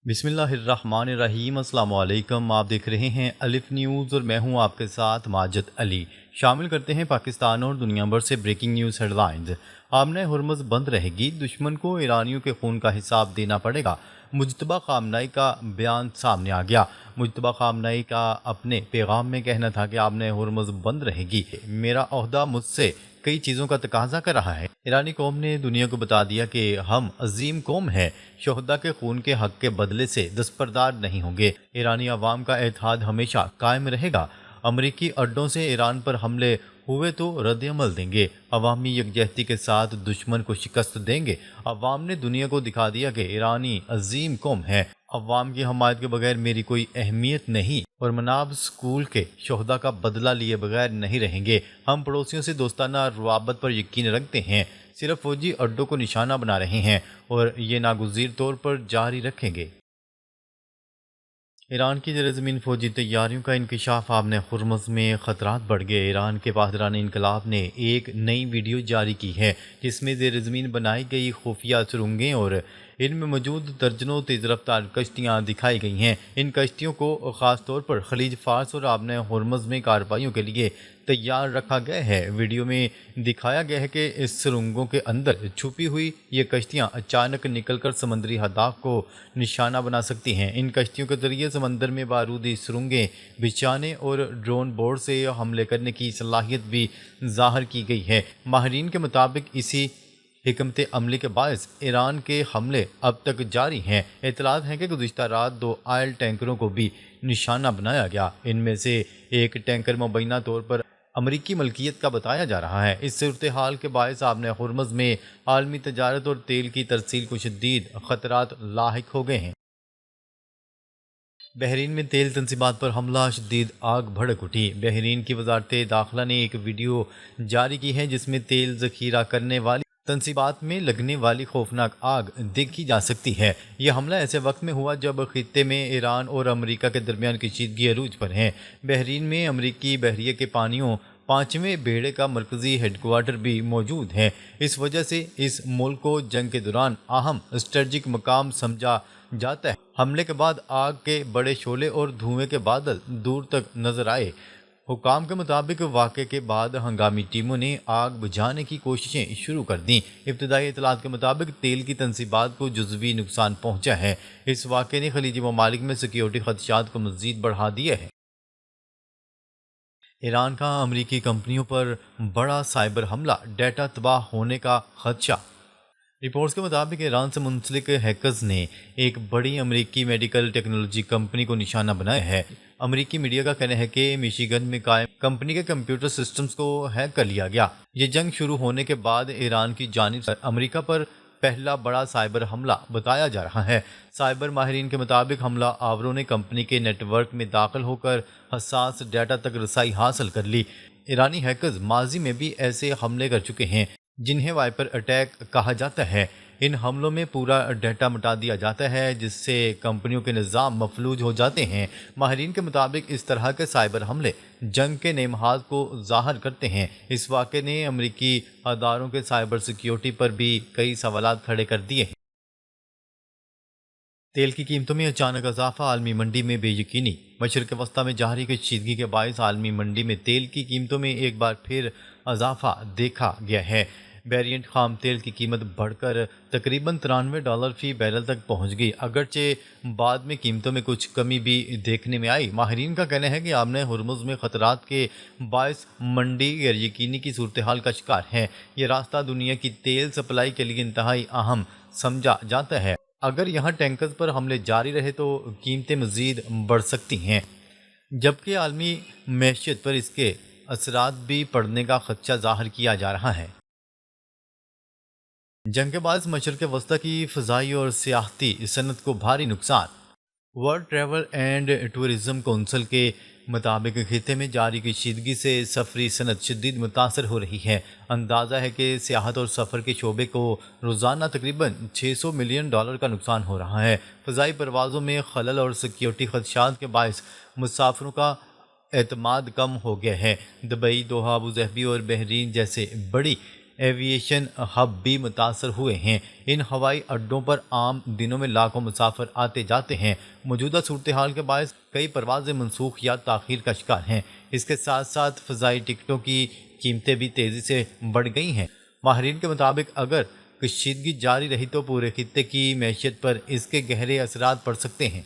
بسم اللہ الرحمن الرحیم۔ السلام علیکم، آپ دیکھ رہے ہیں الف نیوز اور میں ہوں آپ کے ساتھ ماجد علی۔ شامل کرتے ہیں پاکستان اور دنیا بھر سے بریکنگ نیوز ہیڈ لائنز۔ آمنہ ہرمز بند رہے گی، دشمن کو ایرانیوں کے خون کا حساب دینا پڑے گا۔ مجتبیٰ خامنہئی کا بیان سامنے آ گیا۔ مجتبیٰ خامنہئی کا اپنے پیغام میں کہنا تھا کہ آمنہ ہرمز بند رہے گی، میرا عہدہ مجھ سے کئی چیزوں کا تقاضا کر رہا ہے۔ ایرانی قوم نے دنیا کو بتا دیا کہ ہم عظیم قوم ہیں، شہداء کے خون کے حق کے بدلے سے دستبردار نہیں ہوں گے۔ ایرانی عوام کا اتحاد ہمیشہ قائم رہے گا۔ امریکی اڈوں سے ایران پر حملے ہوئے تو رد عمل دیں گے، عوامی یکجہتی کے ساتھ دشمن کو شکست دیں گے۔ عوام نے دنیا کو دکھا دیا کہ ایرانی عظیم قوم ہے، عوام کی حمایت کے بغیر میری کوئی اہمیت نہیں، اور مناب سکول کے شہداء کا بدلہ لیے بغیر نہیں رہیں گے۔ ہم پڑوسیوں سے دوستانہ روابط پر یقین رکھتے ہیں، صرف فوجی اڈوں کو نشانہ بنا رہے ہیں اور یہ ناگزیر طور پر جاری رکھیں گے۔ ایران کی زیرزمین فوجی تیاریوں کا انکشاف۔ آمنہ ہرمز میں خطرات بڑھ گئے۔ ایران کے پاسداران انقلاب نے ایک نئی ویڈیو جاری کی ہے جس میں زیرزمین بنائی گئی خفیہ سرنگیں اور ان میں موجود درجنوں تیز رفتار کشتیاں دکھائی گئی ہیں۔ ان کشتیوں کو خاص طور پر خلیج فارس اور آمنہ ہرمز میں کارروائیوں کے لیے تیار رکھا گیا ہے۔ ویڈیو میں دکھایا گیا ہے کہ اس سرنگوں کے اندر چھپی ہوئی یہ کشتیاں اچانک نکل کر سمندری اہداف کو نشانہ بنا سکتی ہیں۔ ان کشتیوں کے ذریعے سمندر میں بارودی سرنگیں بچھانے اور ڈرون بور سے حملے کرنے کی صلاحیت بھی ظاہر کی گئی ہے۔ ماہرین کے مطابق اسی حکمت عملی کے باعث ایران کے حملے اب تک جاری ہیں۔ اطلاعات ہیں کہ گزشتہ رات 2 آئل ٹینکروں کو بھی نشانہ بنایا گیا۔ ان میں سے ایک ٹینکر مبینہ طور پر امریکی ملکیت کا بتایا جا رہا ہے۔ اس صورتحال کے باعث آمنہ ہرمز میں عالمی تجارت اور تیل کی ترسیل کو شدید خطرات لاحق ہو گئے ہیں۔ بحرین میں تیل تنصیبات پر حملہ، شدید آگ بھڑک اٹھی۔ بحرین کی وزارت داخلہ نے ایک ویڈیو جاری کی ہے جس میں تیل ذخیرہ کرنے والی تنصیبات میں لگنے والی خوفناک آگ دیکھی جا سکتی ہے۔ یہ حملہ ایسے وقت میں ہوا جب خطے میں ایران اور امریکہ کے درمیان کشیدگی عروج پر ہے۔ بحرین میں امریکی بحریے کے پانیوں 5ویں بیڑے کا مرکزی ہیڈ کوارٹر بھی موجود ہے۔ اس وجہ سے اس ملک کو جنگ کے دوران اہم اسٹریٹجک مقام سمجھا جاتا ہے۔ حملے کے بعد آگ کے بڑے شعلے اور دھوئیں کے بادل دور تک نظر آئے۔ حکام کے مطابق واقعے کے بعد ہنگامی ٹیموں نے آگ بجھانے کی کوششیں شروع کر دیں۔ ابتدائی اطلاعات کے مطابق تیل کی تنصیبات کو جزوی نقصان پہنچا ہے۔ اس واقعے نے خلیجی ممالک میں سیکیورٹی خدشات کو مزید بڑھا دیا ہے۔ ایران کا امریکی کمپنیوں پر بڑا سائبر حملہ، ڈیٹا تباہ ہونے کا خدشہ۔ رپورٹس کے مطابق ایران سے منسلک ہیکرز نے ایک بڑی امریکی میڈیکل ٹیکنالوجی کمپنی کو نشانہ بنایا ہے۔ امریکی میڈیا کا کہنا ہے کہ میشیگن میں قائم کمپنی کے کمپیوٹر سسٹمز کو ہیک کر لیا گیا۔ یہ جنگ شروع ہونے کے بعد ایران کی جانب سے امریکہ پر پہلا بڑا سائبر حملہ بتایا جا رہا ہے۔ سائبر ماہرین کے مطابق حملہ آوروں نے کمپنی کے نیٹ ورک میں داخل ہو کر حساس ڈیٹا تک رسائی حاصل کر لی۔ ایرانی ہیکرز ماضی میں بھی ایسے حملے کر چکے ہیں جنہیں وائپر اٹیک کہا جاتا ہے۔ ان حملوں میں پورا ڈیٹا مٹا دیا جاتا ہے جس سے کمپنیوں کے نظام مفلوج ہو جاتے ہیں۔ ماہرین کے مطابق اس طرح کے سائبر حملے جنگ کے نئے محاذ کو ظاہر کرتے ہیں۔ اس واقعے نے امریکی اداروں کے سائبر سیکیورٹی پر بھی کئی سوالات کھڑے کر دیے ہیں۔ تیل کی قیمتوں میں اچانک اضافہ، عالمی منڈی میں بے یقینی۔ مشرق وسطیٰ میں جاری کشیدگی کے باعث عالمی منڈی میں تیل کی قیمتوں میں ایک بار پھر اضافہ دیکھا گیا ہے۔ بیرنٹ خام تیل کی قیمت بڑھ کر تقریباً $93 فی بیرل تک پہنچ گئی، اگرچہ بعد میں قیمتوں میں کچھ کمی بھی دیکھنے میں آئی۔ ماہرین کا کہنا ہے کہ آمنہ ہرمز میں خطرات کے باعث منڈی غیر یقینی کی صورتحال کا شکار ہے۔ یہ راستہ دنیا کی تیل سپلائی کے لیے انتہائی اہم سمجھا جاتا ہے۔ اگر یہاں ٹینکرز پر حملے جاری رہے تو قیمتیں مزید بڑھ سکتی ہیں، جبکہ عالمی معیشت پر اس کے اثرات بھی پڑنے کا خدشہ ظاہر کیا جا رہا ہے۔ جنگ کے باعث مشرق وسطیٰ کی فضائی اور سیاحتی صنعت کو بھاری نقصان۔ World travel and tourism council کے مطابق خطے میں جاری کشیدگی سے سفری صنعت شدید متاثر ہو رہی ہے۔ اندازہ ہے کہ سیاحت اور سفر کے شعبے کو روزانہ تقریباً $600 ملین کا نقصان ہو رہا ہے۔ فضائی پروازوں میں خلل اور سیکیورٹی خدشات کے باعث مسافروں کا اعتماد کم ہو گیا ہے۔ دبئی، دوحہ، ابوظہبی اور بحرین جیسے بڑی ایویشن ہب بھی متاثر ہوئے ہیں۔ ان ہوائی اڈوں پر عام دنوں میں لاکھوں مسافر آتے جاتے ہیں۔ موجودہ صورتحال کے باعث کئی پروازیں منسوخ یا تاخیر کا شکار ہیں۔ اس کے ساتھ ساتھ فضائی ٹکٹوں کی قیمتیں بھی تیزی سے بڑھ گئی ہیں۔ ماہرین کے مطابق اگر کشیدگی جاری رہی تو پورے خطے کی معیشت پر اس کے گہرے اثرات پڑ سکتے ہیں۔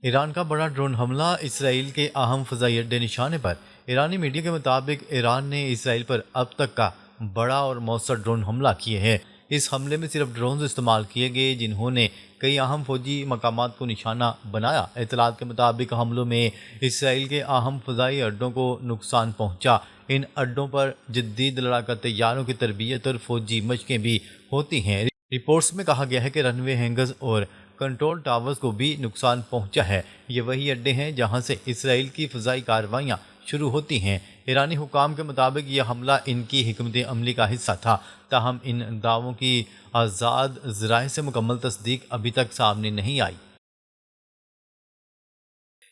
ایران کا بڑا ڈرون حملہ، اسرائیل کے اہم فضائی اڈے نشانے پر۔ ایرانی میڈیا کے مطابق ایران نے اسرائیل پر اب تک کا بڑا اور مؤثر ڈرون حملہ کیے ہیں۔ اس حملے میں صرف ڈرونز استعمال کیے گئے جنہوں نے کئی اہم فوجی مقامات کو نشانہ بنایا۔ اطلاعات کے مطابق حملوں میں اسرائیل کے اہم فضائی اڈوں کو نقصان پہنچا۔ ان اڈوں پر جدید لڑاکا طیاروں کی تربیت اور فوجی مشقیں بھی ہوتی ہیں۔ رپورٹس میں کہا گیا ہے کہ رن وے ہینگرز اور کنٹرول ٹاورز کو بھی نقصان پہنچا ہے۔ یہ وہی اڈے ہیں جہاں سے اسرائیل کی فضائی کارروائیاں شروع ہوتی ہیں۔ ایرانی حکام کے مطابق یہ حملہ ان کی حکمت عملی کا حصہ تھا، تاہم ان دعووں کی آزاد ذرائع سے مکمل تصدیق ابھی تک سامنے نہیں آئی۔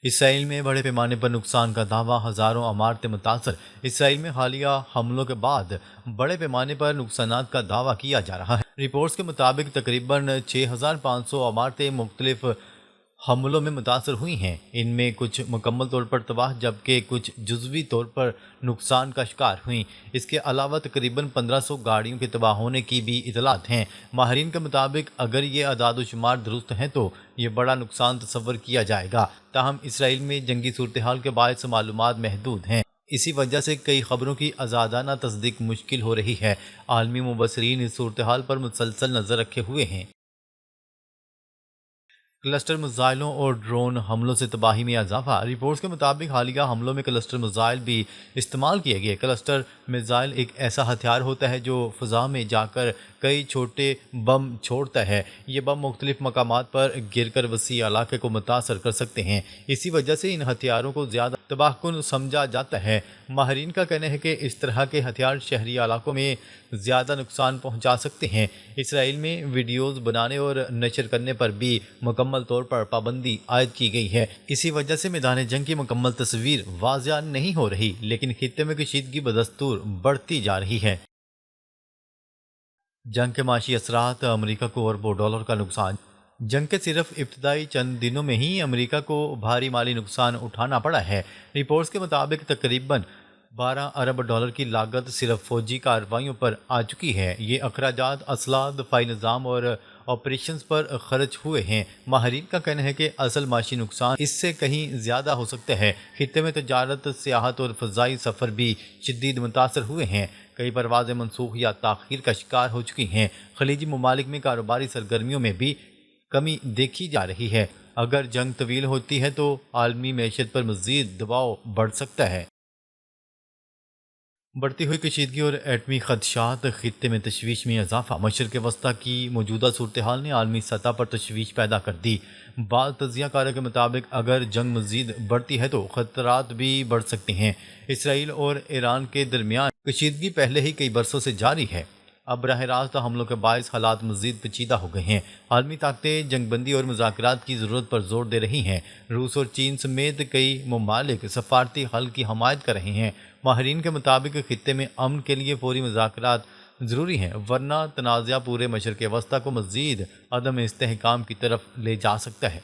اسرائیل میں بڑے پیمانے پر نقصان کا دعویٰ، ہزاروں عمارتیں متاثر۔ اسرائیل میں حالیہ حملوں کے بعد بڑے پیمانے پر نقصانات کا دعویٰ کیا جا رہا ہے۔ رپورٹس کے مطابق تقریباً 6500 عمارتیں مختلف حملوں میں متاثر ہوئی ہیں۔ ان میں کچھ مکمل طور پر تباہ جبکہ کچھ جزوی طور پر نقصان کا شکار ہوئیں۔ اس کے علاوہ تقریباً 1500 گاڑیوں کے تباہ ہونے کی بھی اطلاعات ہیں۔ ماہرین کے مطابق اگر یہ اعداد و شمار درست ہیں تو یہ بڑا نقصان تصور کیا جائے گا، تاہم اسرائیل میں جنگی صورتحال کے باعث معلومات محدود ہیں۔ اسی وجہ سے کئی خبروں کی آزادانہ تصدیق مشکل ہو رہی ہے۔ عالمی مبصرین اس صورتحال پر مسلسل نظر رکھے ہوئے ہیں۔ کلسٹر میزائلوں اور ڈرون حملوں سے تباہی میں اضافہ۔ رپورٹس کے مطابق حالیہ حملوں میں کلسٹر میزائل بھی استعمال کیے گئے۔ کلسٹر میزائل ایک ایسا ہتھیار ہوتا ہے جو فضا میں جا کر کئی چھوٹے بم چھوڑتا ہے۔ یہ بم مختلف مقامات پر گر کر وسیع علاقے کو متاثر کر سکتے ہیں۔ اسی وجہ سے ان ہتھیاروں کو زیادہ تباہ کن سمجھا جاتا ہے۔ ماہرین کا کہنا ہے کہ اس طرح کے ہتھیار شہری علاقوں میں زیادہ نقصان پہنچا سکتے ہیں۔ اسرائیل میں ویڈیوز بنانے اور نشر کرنے پر بھی مکمل طور پر پابندی عائد کی گئی ہے۔ اسی وجہ سے میدان جنگ کی مکمل تصویر واضح نہیں ہو رہی، لیکن خطے میں کشیدگی بدستور بڑھتی جا رہی ہے۔ جنگ کے معاشی اثرات، امریکہ کو اربوں ڈالر کا نقصان۔ جنگ کے صرف ابتدائی چند دنوں میں ہی امریکہ کو بھاری مالی نقصان اٹھانا پڑا ہے۔ رپورٹس کے مطابق تقریباً 12 ارب ڈالر کی لاگت صرف فوجی کارروائیوں پر آ چکی ہے۔ یہ اخراجات اسلحہ، دفاعی نظام اور آپریشنز پر خرچ ہوئے ہیں۔ ماہرین کا کہنا ہے کہ اصل معاشی نقصان اس سے کہیں زیادہ ہو سکتا ہے۔ خطے میں تجارت، سیاحت اور فضائی سفر بھی شدید متاثر ہوئے ہیں۔ کئی پروازیں منسوخ یا تاخیر کا شکار ہو چکی ہیں۔ خلیجی ممالک میں کاروباری سرگرمیوں میں بھی کمی دیکھی جا رہی ہے۔ اگر جنگ طویل ہوتی ہے تو عالمی معیشت پر مزید دباؤ بڑھ سکتا ہے۔ بڑھتی ہوئی کشیدگی اور ایٹمی خدشات، خطے میں تشویش میں اضافہ۔ مشرق وسطیٰ کی موجودہ صورتحال نے عالمی سطح پر تشویش پیدا کر دی۔ بعض تجزیہ کاروں کے مطابق اگر جنگ مزید بڑھتی ہے تو خطرات بھی بڑھ سکتے ہیں۔ اسرائیل اور ایران کے درمیان کشیدگی پہلے ہی کئی برسوں سے جاری ہے۔ اب براہ راست حملوں کے باعث حالات مزید پیچیدہ ہو گئے ہیں۔ عالمی طاقتیں جنگ بندی اور مذاکرات کی ضرورت پر زور دے رہی ہیں۔ روس اور چین سمیت کئی ممالک سفارتی حل کی حمایت کر رہے ہیں۔ ماہرین کے مطابق خطے میں امن کے لیے فوری مذاکرات ضروری ہیں، ورنہ تنازع پورے مشرق وسطیٰ کو مزید عدم استحکام کی طرف لے جا سکتا ہے۔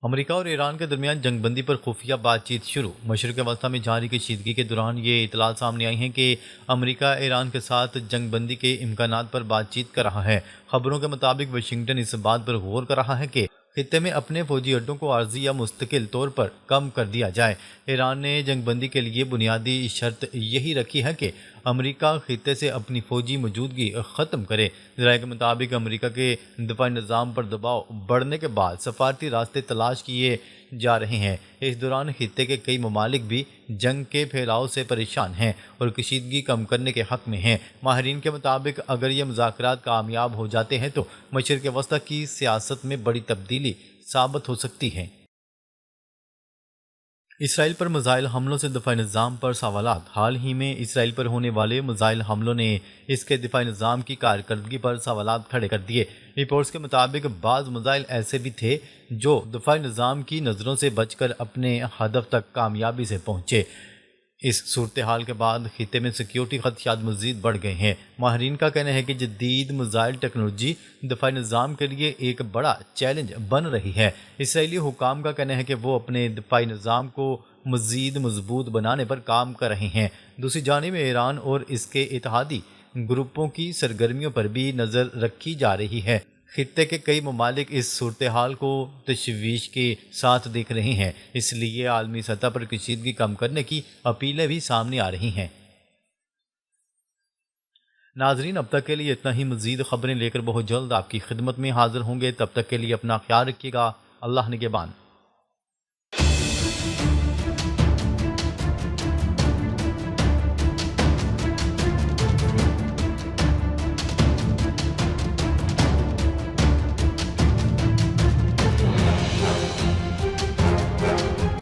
امریکہ اور ایران کے درمیان جنگ بندی پر خفیہ بات چیت شروع۔ مشرق وسطیٰ میں جاری کشیدگی کے دوران یہ اطلاعات سامنے آئی ہیں کہ امریکہ ایران کے ساتھ جنگ بندی کے امکانات پر بات چیت کر رہا ہے۔ خبروں کے مطابق واشنگٹن اس بات پر غور کر رہا ہے کہ خطے میں اپنے فوجی اڈوں کو عارضی یا مستقل طور پر کم کر دیا جائے۔ ایران نے جنگ بندی کے لیے بنیادی شرط یہی رکھی ہے کہ امریکہ خطے سے اپنی فوجی موجودگی ختم کرے۔ ذرائع کے مطابق امریکہ کے دفاعی نظام پر دباؤ بڑھنے کے بعد سفارتی راستے تلاش کیے جا رہے ہیں۔ اس دوران خطے کے کئی ممالک بھی جنگ کے پھیلاؤ سے پریشان ہیں اور کشیدگی کم کرنے کے حق میں ہیں۔ ماہرین کے مطابق اگر یہ مذاکرات کامیاب ہو جاتے ہیں تو مشرق وسطیٰ کی سیاست میں بڑی تبدیلی ثابت ہو سکتی ہے۔ اسرائیل پر میزائل حملوں سے دفاعی نظام پر سوالات۔ حال ہی میں اسرائیل پر ہونے والے میزائل حملوں نے اس کے دفاعی نظام کی کارکردگی پر سوالات کھڑے کر دیے۔ رپورٹس کے مطابق بعض میزائل ایسے بھی تھے جو دفاعی نظام کی نظروں سے بچ کر اپنے ہدف تک کامیابی سے پہنچے۔ اس صورتحال کے بعد خطے میں سیکیورٹی خدشات مزید بڑھ گئے ہیں۔ ماہرین کا کہنا ہے کہ جدید میزائل ٹیکنالوجی دفاعی نظام کے لیے ایک بڑا چیلنج بن رہی ہے۔ اسرائیلی حکام کا کہنا ہے کہ وہ اپنے دفاعی نظام کو مزید مضبوط بنانے پر کام کر رہے ہیں۔ دوسری جانب ایران اور اس کے اتحادی گروپوں کی سرگرمیوں پر بھی نظر رکھی جا رہی ہے۔ خطے کے کئی ممالک اس صورتحال کو تشویش کے ساتھ دیکھ رہے ہیں، اس لیے عالمی سطح پر کشیدگی کم کرنے کی اپیلیں بھی سامنے آ رہی ہیں۔ ناظرین، اب تک کے لیے اتنا ہی۔ مزید خبریں لے کر بہت جلد آپ کی خدمت میں حاضر ہوں گے۔ تب تک کے لیے اپنا خیال رکھیے گا۔ اللہ نگہبان۔